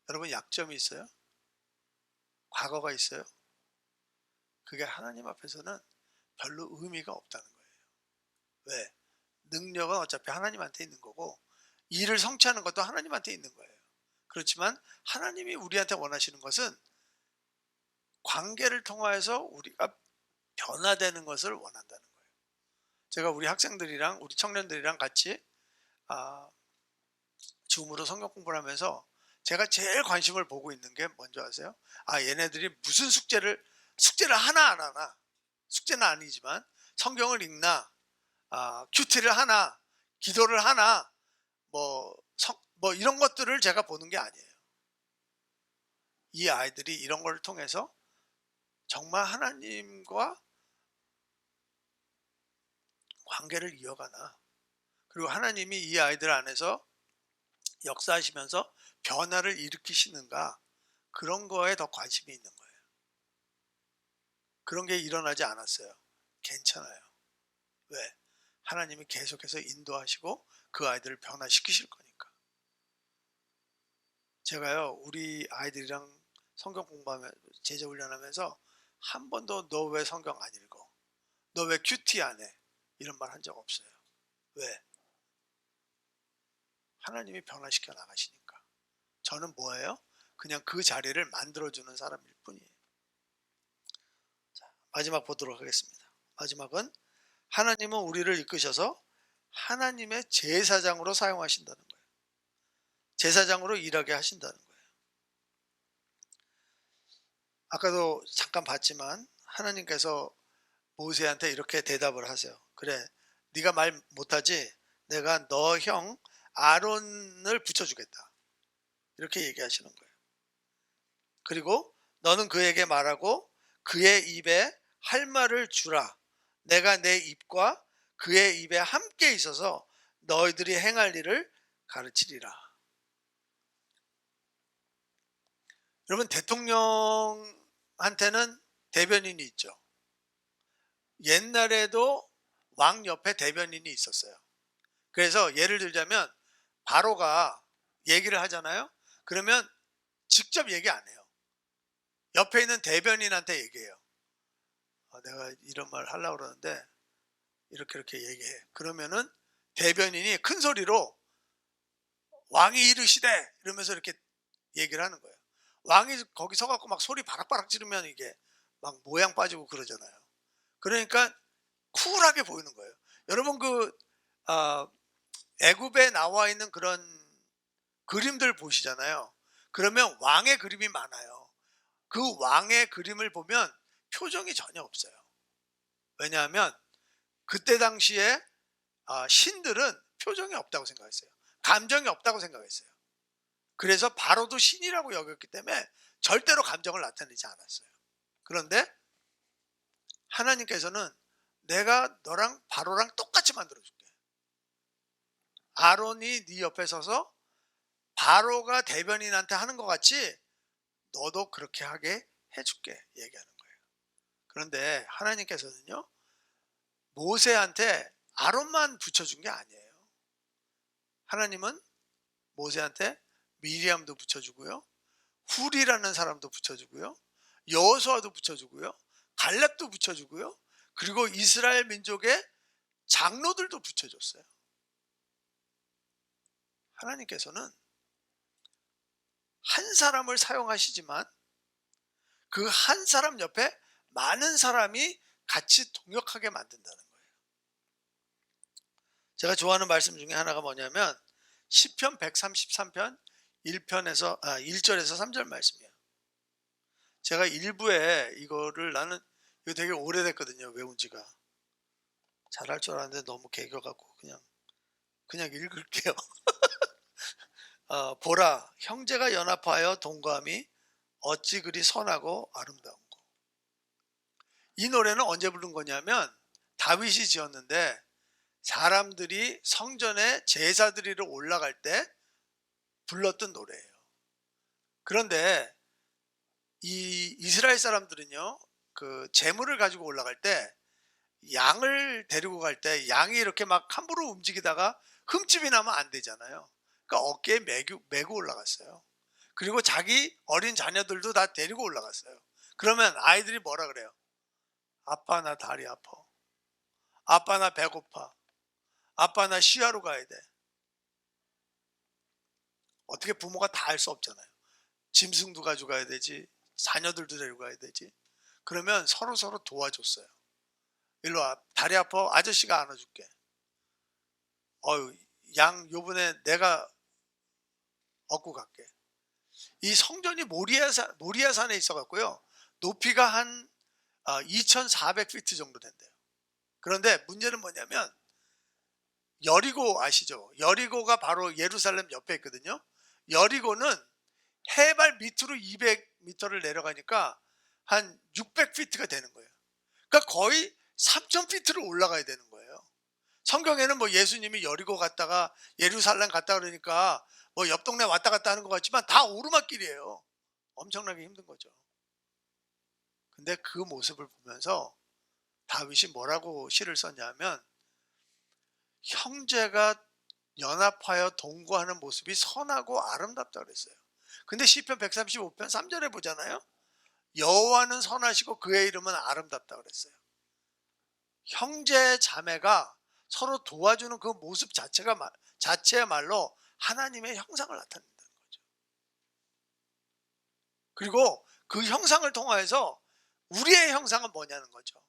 여러분 약점이 있어요? 과거가 있어요? 그게 하나님 앞에서는 별로 의미가 없다는 거예요. 왜? 능력은 어차피 하나님한테 있는 거고 일을 성취하는 것도 하나님한테 있는 거예요. 그렇지만 하나님이 우리한테 원하시는 것은 관계를 통하여서 우리가 변화되는 것을 원한다는 거예요. 제가 우리 학생들이랑 우리 청년들이랑 같이 아, 줌으로 성경 공부를 하면서 제가 제일 관심을 보고 있는 게 뭔지 아세요? 얘네들이 무슨 숙제를 하나 안 하나, 숙제는 아니지만 성경을 읽나, 큐티를 하나, 기도를 하나, 뭐 이런 것들을 제가 보는 게 아니에요. 이 아이들이 이런 걸 통해서 정말 하나님과 관계를 이어가나, 그리고 하나님이 이 아이들 안에서 역사하시면서 변화를 일으키시는가, 그런 거에 더 관심이 있는 거예요. 그런 게 일어나지 않았어요. 괜찮아요. 왜? 하나님이 계속해서 인도하시고 그 아이들을 변화시키실 거니까. 제가요, 우리 아이들이랑 성경 공부하면, 제자 훈련하면서 한 번도 너 왜 성경 안 읽어? 너 왜 큐티 안 해? 이런 말 한 적 없어요. 왜? 하나님이 변화시켜 나가시니까. 저는 뭐예요? 그냥 그 자리를 만들어주는 사람일 뿐이에요. 자, 마지막 보도록 하겠습니다. 마지막은 하나님은 우리를 이끄셔서 하나님의 제사장으로 사용하신다는 거예요. 제사장으로 일하게 하신다는 거예요. 아까도 잠깐 봤지만 하나님께서 모세한테 이렇게 대답을 하세요. 그래, 네가 말 못하지? 내가 너 형 아론을 붙여주겠다. 이렇게 얘기하시는 거예요. 그리고 너는 그에게 말하고 그의 입에 할 말을 주라. 내가 내 입과 그의 입에 함께 있어서 너희들이 행할 일을 가르치리라. 여러분, 대통령한테는 대변인이 있죠. 옛날에도 왕 옆에 대변인이 있었어요. 그래서 예를 들자면 바로가 얘기를 하잖아요. 그러면 직접 얘기 안 해요. 옆에 있는 대변인한테 얘기해요. 내가 이런 말 하려고 그러는데 이렇게 얘기해. 그러면은 대변인이 큰 소리로 왕이 이르시되 이러면서 이렇게 얘기를 하는 거예요. 왕이 거기 서갖고 막 소리 바락바락 지르면 이게 막 모양 빠지고 그러잖아요. 그러니까 쿨하게 보이는 거예요. 여러분, 애굽에 나와 있는 그런 그림들 보시잖아요. 그러면 왕의 그림이 많아요. 그 왕의 그림을 보면 표정이 전혀 없어요. 왜냐하면 그때 당시에 신들은 표정이 없다고 생각했어요. 감정이 없다고 생각했어요. 그래서 바로도 신이라고 여겼기 때문에 절대로 감정을 나타내지 않았어요. 그런데 하나님께서는 내가 너랑 바로랑 똑같이 만들어줄게. 아론이 네 옆에 서서 바로가 대변인한테 하는 것 같이 너도 그렇게 하게 해줄게, 얘기하는 거예요. 그런데 하나님께서는요, 모세한테 아론만 붙여준 게 아니에요. 하나님은 모세한테 미리암도 붙여주고요, 훌이라는 사람도 붙여주고요, 여호수아도 붙여주고요, 갈렙도 붙여주고요, 그리고 이스라엘 민족의 장로들도 붙여줬어요. 하나님께서는 한 사람을 사용하시지만 그 한 사람 옆에 많은 사람이 같이 동역하게 만든다는 거예요. 제가 좋아하는 말씀 중에 하나가 뭐냐면 시편 133편 1절에서 3절 말씀이에요. 제가 일부에 이거를 이거 되게 오래됐거든요. 외운 지가. 잘할 줄 알았는데 너무 개겨갖고 그냥 읽을게요. 보라, 형제가 연합하여 동거함이 어찌 그리 선하고 아름다운고. 이 노래는 언제 부른 거냐면 다윗이 지었는데 사람들이 성전에 제사 드리러 올라갈 때 불렀던 노래예요. 그런데 이 이스라엘 사람들은요, 그 제물을 가지고 올라갈 때 양을 데리고 갈 때 양이 이렇게 막 함부로 움직이다가 흠집이 나면 안 되잖아요. 그러니까 어깨에 메고 올라갔어요. 그리고 자기 어린 자녀들도 다 데리고 올라갔어요. 그러면 아이들이 뭐라 그래요? 아빠 나 다리 아파. 아빠 나 배고파. 아빠 나 시야로 가야 돼. 어떻게 부모가 다 할 수 없잖아요. 짐승도 가져가야 되지. 자녀들도 데리고 가야 되지. 그러면 서로 도와줬어요. 일로 와. 다리 아파. 아저씨가 안아줄게. 어유, 양 요번에 내가 업고 갈게. 이 성전이 모리아산에 있어 갖고요. 높이가 한 2,400피트 정도 된대요. 그런데 문제는 뭐냐면 여리고 아시죠? 여리고가 바로 예루살렘 옆에 있거든요. 여리고는 해발 밑으로 200m를 내려가니까 한 600피트가 되는 거예요. 그러니까 거의 3,000피트를 올라가야 되는 거예요. 성경에는 뭐 예수님이 여리고 갔다가 예루살렘 갔다 그러니까 뭐 옆 동네 왔다 갔다 하는 것 같지만 다 오르막길이에요. 엄청나게 힘든 거죠. 근데 그 모습을 보면서 다윗이 뭐라고 시를 썼냐면 형제가 연합하여 동거하는 모습이 선하고 아름답다 그랬어요. 근데 시편 135편 3절에 보잖아요. 여호와는 선하시고 그의 이름은 아름답다 그랬어요. 형제 자매가 서로 도와주는 그 모습 자체야말로 하나님의 형상을 나타낸다는 거죠. 그리고 그 형상을 통하여서 우리의 형상은 뭐냐는 거죠.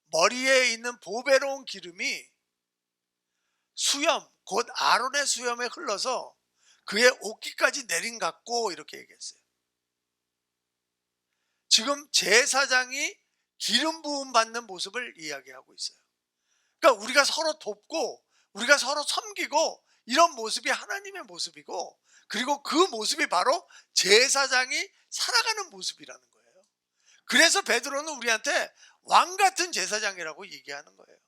머리에 있는 보배로운 기름이 수염, 곧 아론의 수염에 흘러서 그의 옷깃까지 내린 같고 이렇게 얘기했어요. 지금 제사장이 기름 부음 받는 모습을 이야기하고 있어요. 그러니까 우리가 서로 돕고 우리가 서로 섬기고 이런 모습이 하나님의 모습이고, 그리고 그 모습이 바로 제사장이 살아가는 모습이라는 거예요. 그래서 베드로는 우리한테 왕 같은 제사장이라고 얘기하는 거예요.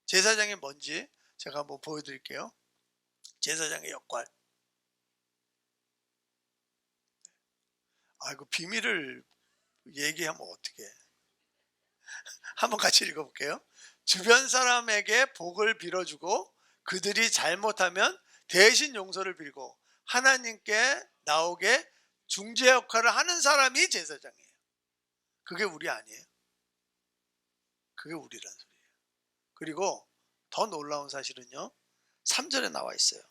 제사장이 뭔지 제가 한번 보여드릴게요. 제사장의 역할. 아이고, 비밀을 얘기하면 어떻게 해. 한번 같이 읽어볼게요. 주변 사람에게 복을 빌어주고 그들이 잘못하면 대신 용서를 빌고 하나님께 나오게 중재 역할을 하는 사람이 제사장이에요. 그게 우리 아니에요? 그게 우리란 소리예요. 그리고 더 놀라운 사실은요, 3절에 나와 있어요.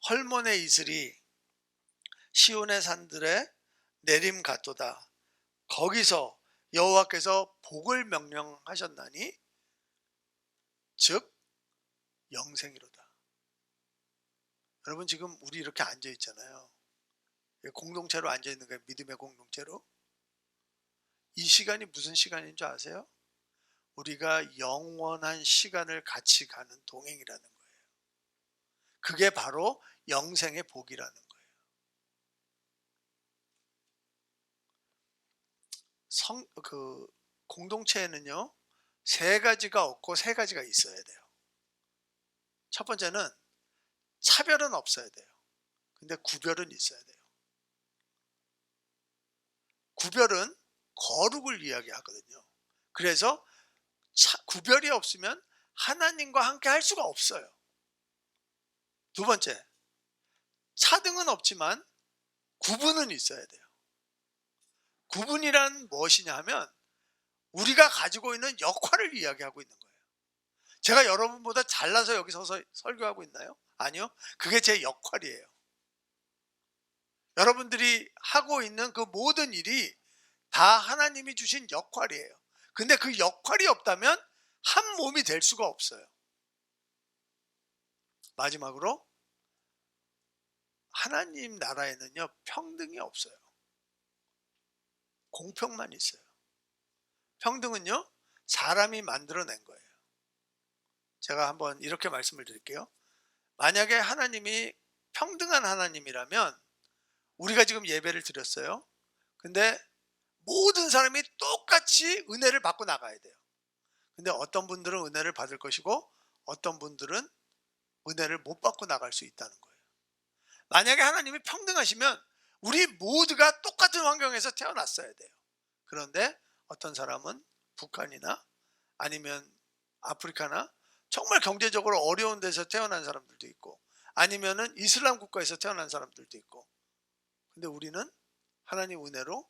헐몬의 이슬이 시온의 산들에 내림 같도다. 거기서 여호와께서 복을 명령하셨나니 즉 영생이로다. 여러분, 지금 우리 이렇게 앉아 있잖아요. 공동체로 앉아 있는 거예요. 믿음의 공동체로. 이 시간이 무슨 시간인 줄 아세요? 우리가 영원한 시간을 같이 가는 동행이라는 거예요. 그게 바로 영생의 복이라는 거예요. 공동체에는요, 세 가지가 없고 세 가지가 있어야 돼요. 첫 번째는 차별은 없어야 돼요. 근데 구별은 있어야 돼요. 구별은 거룩을 이야기하거든요. 그래서 구별이 없으면 하나님과 함께 할 수가 없어요. 두 번째, 차등은 없지만 구분은 있어야 돼요. 구분이란 무엇이냐 하면 우리가 가지고 있는 역할을 이야기하고 있는 거예요. 제가 여러분보다 잘나서 여기 서서 설교하고 있나요? 아니요. 그게 제 역할이에요. 여러분들이 하고 있는 그 모든 일이 다 하나님이 주신 역할이에요. 근데 그 역할이 없다면 한 몸이 될 수가 없어요. 마지막으로, 하나님 나라에는요, 평등이 없어요. 공평만 있어요. 평등은요, 사람이 만들어낸 거예요. 제가 한번 이렇게 말씀을 드릴게요. 만약에 하나님이 평등한 하나님이라면 우리가 지금 예배를 드렸어요. 근데 모든 사람이 똑같이 은혜를 받고 나가야 돼요. 근데 어떤 분들은 은혜를 받을 것이고 어떤 분들은 은혜를 못 받고 나갈 수 있다는 거예요. 만약에 하나님이 평등하시면 우리 모두가 똑같은 환경에서 태어났어야 돼요. 그런데 어떤 사람은 북한이나 아니면 아프리카나 정말 경제적으로 어려운 데서 태어난 사람들도 있고, 아니면은 이슬람 국가에서 태어난 사람들도 있고, 근데 우리는 하나님 은혜로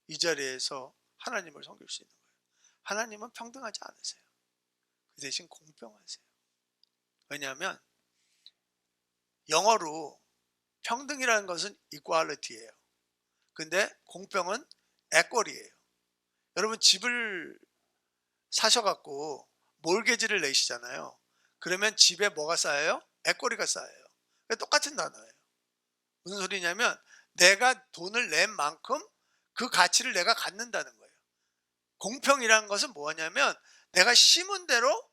이 자리에서 하나님을 섬길 수 있는 거예요. 하나님은 평등하지 않으세요. 그 대신 공평하세요. 왜냐하면 영어로 평등이라는 것은 equality예요. 근데 공평은 equal이에요. 여러분 집을 사셔 갖고 몰개지를 내시잖아요. 그러면 집에 뭐가 쌓여요? equal이가 쌓여요. 똑같은 단어예요. 무슨 소리냐면 내가 돈을 낸 만큼 그 가치를 내가 갖는다는 거예요. 공평이라는 것은 뭐냐면 내가 심은 대로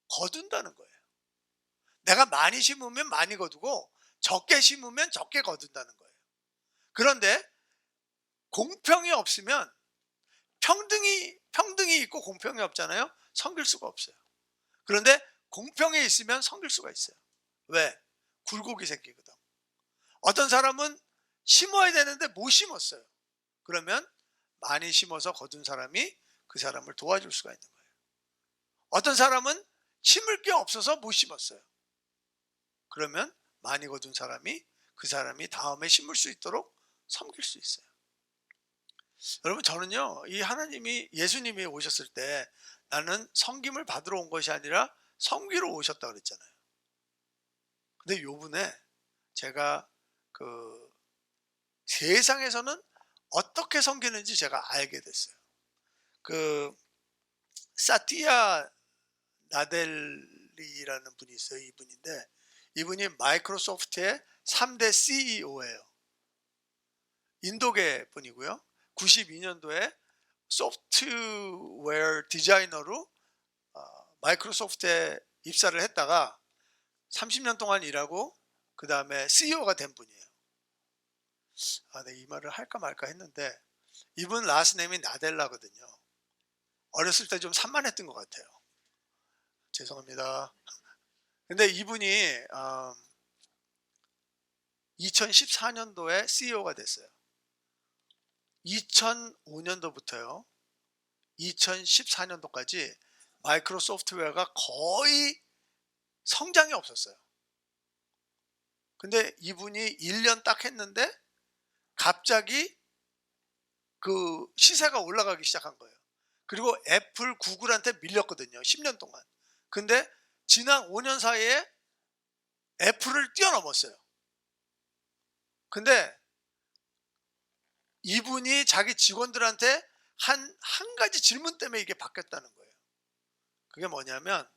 거둔다는 거예요. 내가 많이 심으면 많이 거두고 적게 심으면 적게 거둔다는 거예요. 그런데 공평이 없으면 평등이 있고 공평이 없잖아요. 섬길 수가 없어요. 그런데 공평이 있으면 섬길 수가 있어요. 왜? 굴곡이 생기거든. 어떤 사람은 심어야 되는데 못 심었어요. 그러면 많이 심어서 거둔 사람이 그 사람을 도와줄 수가 있는 거예요. 어떤 사람은 심을 게 없어서 못 심었어요. 그러면 많이 거둔 사람이 그 사람이 다음에 심을 수 있도록 섬길 수 있어요. 여러분 저는요, 이 하나님이 예수님이 오셨을 때 나는 섬김을 받으러 온 것이 아니라 섬기러 오셨다 그랬잖아요. 근데 요번에 제가 그 세상에서는 어떻게 섬기는지 제가 알게 됐어요. 그 사티아 나델리라는 분이 있어요. 이분인데 이분이 마이크로소프트의 3대 CEO예요. 인도계 분이고요. 92년도에 소프트웨어 디자이너로 마이크로소프트에 입사를 했다가 30년 동안 일하고 그 다음에 CEO가 된 분이에요. 네, 이 말을 할까 말까 했는데 이분 라스네임이 나델라거든요. 어렸을 때 좀 산만했던 것 같아요. 죄송합니다. 근데 이분이 2014년도에 CEO가 됐어요. 2005년도부터요. 2014년도까지 마이크로소프트웨어가 거의 성장이 없었어요. 근데 이분이 1년 딱 했는데 갑자기 그 시세가 올라가기 시작한 거예요. 그리고 애플, 구글한테 밀렸거든요. 10년 동안. 근데 지난 5년 사이에 애플을 뛰어넘었어요. 근데 이분이 자기 직원들한테 한 가지 질문 때문에 이게 바뀌었다는 거예요. 그게 뭐냐면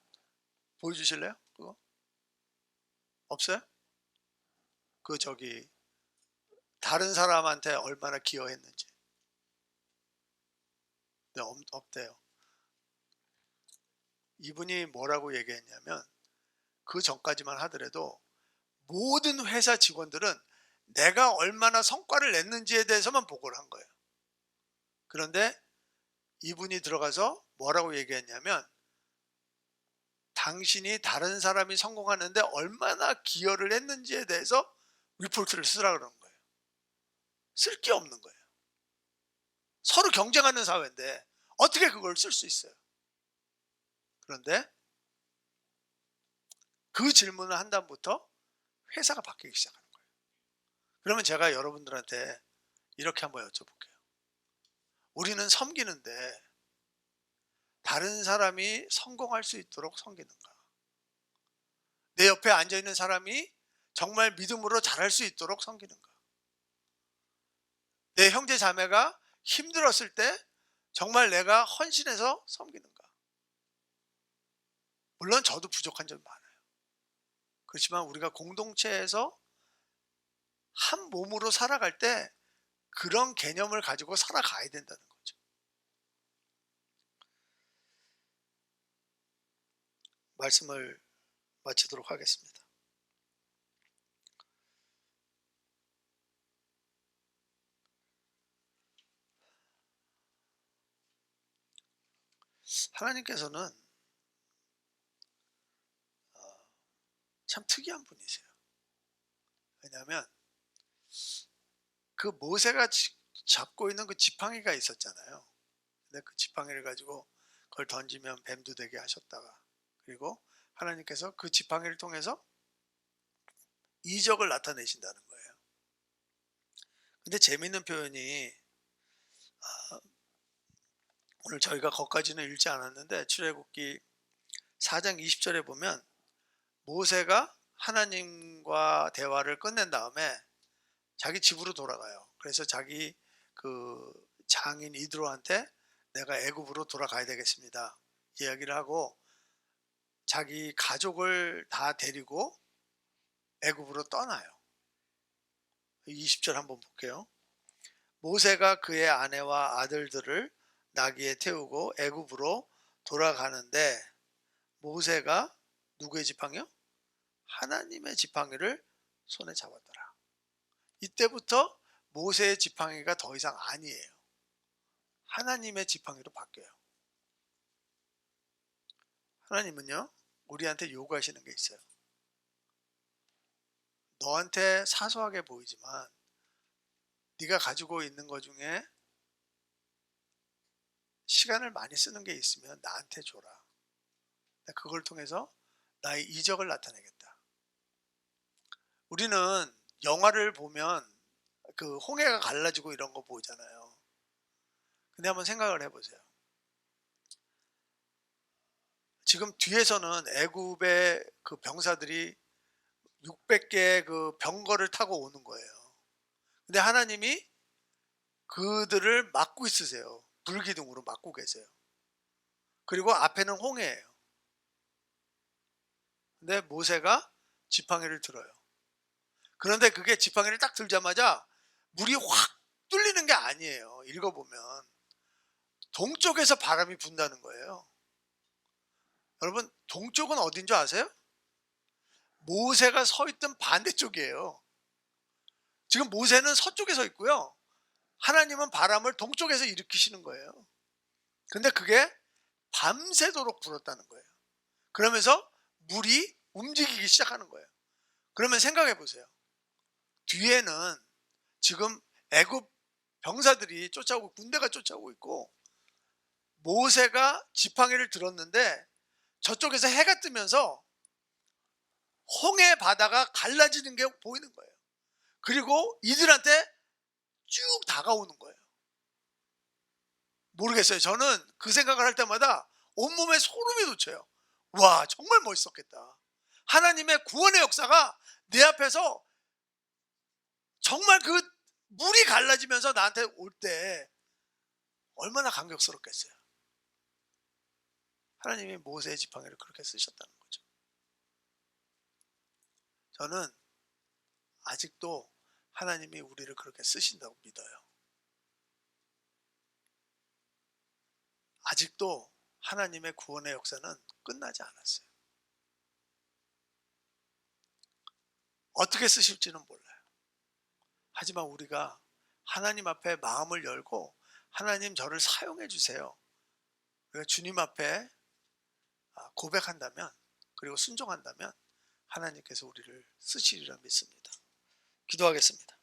보여주실래요? 그거? 없어요? 그 저기 다른 사람한테 얼마나 기여했는지. 네, 없대요. 이분이 뭐라고 얘기했냐면 그 전까지만 하더라도 모든 회사 직원들은 내가 얼마나 성과를 냈는지에 대해서만 보고를 한 거예요. 그런데 이분이 들어가서 뭐라고 얘기했냐면 당신이 다른 사람이 성공하는데 얼마나 기여를 했는지에 대해서 리포트를 쓰라 그러는 거예요. 쓸 게 없는 거예요. 서로 경쟁하는 사회인데 어떻게 그걸 쓸 수 있어요? 그런데 그 질문을 한 다음부터 회사가 바뀌기 시작하는 거예요. 그러면 제가 여러분들한테 이렇게 한번 여쭤볼게요. 우리는 섬기는데 다른 사람이 성공할 수 있도록 섬기는가? 내 옆에 앉아있는 사람이 정말 믿음으로 잘할 수 있도록 섬기는가? 내 형제 자매가 힘들었을 때 정말 내가 헌신해서 섬기는가? 물론 저도 부족한 점이 많아요. 그렇지만 우리가 공동체에서 한 몸으로 살아갈 때 그런 개념을 가지고 살아가야 된다는 거죠. 말씀을 마치도록 하겠습니다. 하나님께서는 참 특이한 분이세요. 왜냐하면 그 모세가 잡고 있는 그 지팡이가 있었잖아요. 근데 그 지팡이를 가지고 그걸 던지면 뱀도 되게 하셨다가 그리고 하나님께서 그 지팡이를 통해서 이적을 나타내신다는 거예요. 근데 재미있는 표현이 오늘 저희가 거기까지는 읽지 않았는데 출애굽기 4장 20절에 보면 모세가 하나님과 대화를 끝낸 다음에 자기 집으로 돌아가요. 그래서 자기 그 장인 이드로한테 내가 애굽으로 돌아가야 되겠습니다 이야기를 하고 자기 가족을 다 데리고 애굽으로 떠나요. 20절 한번 볼게요. 모세가 그의 아내와 아들들을 나귀에 태우고 애굽으로 돌아가는데 모세가 누구의 지팡이요? 하나님의 지팡이를 손에 잡았더라. 이때부터 모세의 지팡이가 더 이상 아니에요. 하나님의 지팡이로 바뀌어요. 하나님은요 우리한테 요구하시는 게 있어요. 너한테 사소하게 보이지만 네가 가지고 있는 것 중에 시간을 많이 쓰는 게 있으면 나한테 줘라. 그걸 통해서 나의 이적을 나타내겠다. 우리는 영화를 보면 그 홍해가 갈라지고 이런 거 보잖아요. 근데 한번 생각을 해보세요. 지금 뒤에서는 애굽의 그 병사들이 600개의 그 병거를 타고 오는 거예요. 근데 하나님이 그들을 막고 있으세요. 불기둥으로 막고 계세요. 그리고 앞에는 홍해예요. 근데 모세가 지팡이를 들어요. 그런데 그게 지팡이를 딱 들자마자 물이 확 뚫리는 게 아니에요. 읽어보면 동쪽에서 바람이 분다는 거예요. 여러분 동쪽은 어딘 줄 아세요? 모세가 서 있던 반대쪽이에요. 지금 모세는 서쪽에 서 있고요. 하나님은 바람을 동쪽에서 일으키시는 거예요. 근데 그게 밤새도록 불었다는 거예요. 그러면서 물이 움직이기 시작하는 거예요. 그러면 생각해 보세요. 뒤에는 지금 애굽 병사들이 쫓아오고 군대가 쫓아오고 있고 모세가 지팡이를 들었는데 저쪽에서 해가 뜨면서 홍해 바다가 갈라지는 게 보이는 거예요. 그리고 이들한테 쭉 다가오는 거예요. 모르겠어요. 저는 그 생각을 할 때마다 온몸에 소름이 돋쳐요. 와 정말 멋있었겠다. 하나님의 구원의 역사가 내 앞에서 정말 그 물이 갈라지면서 나한테 올 때 얼마나 감격스럽겠어요. 하나님이 모세의 지팡이를 그렇게 쓰셨다는 거죠. 저는 아직도 하나님이 우리를 그렇게 쓰신다고 믿어요. 아직도 하나님의 구원의 역사는 끝나지 않았어요. 어떻게 쓰실지는 몰라요. 하지만 우리가 하나님 앞에 마음을 열고 하나님 저를 사용해 주세요. 우리가 주님 앞에 고백한다면 그리고 순종한다면 하나님께서 우리를 쓰시리라 믿습니다. 기도하겠습니다.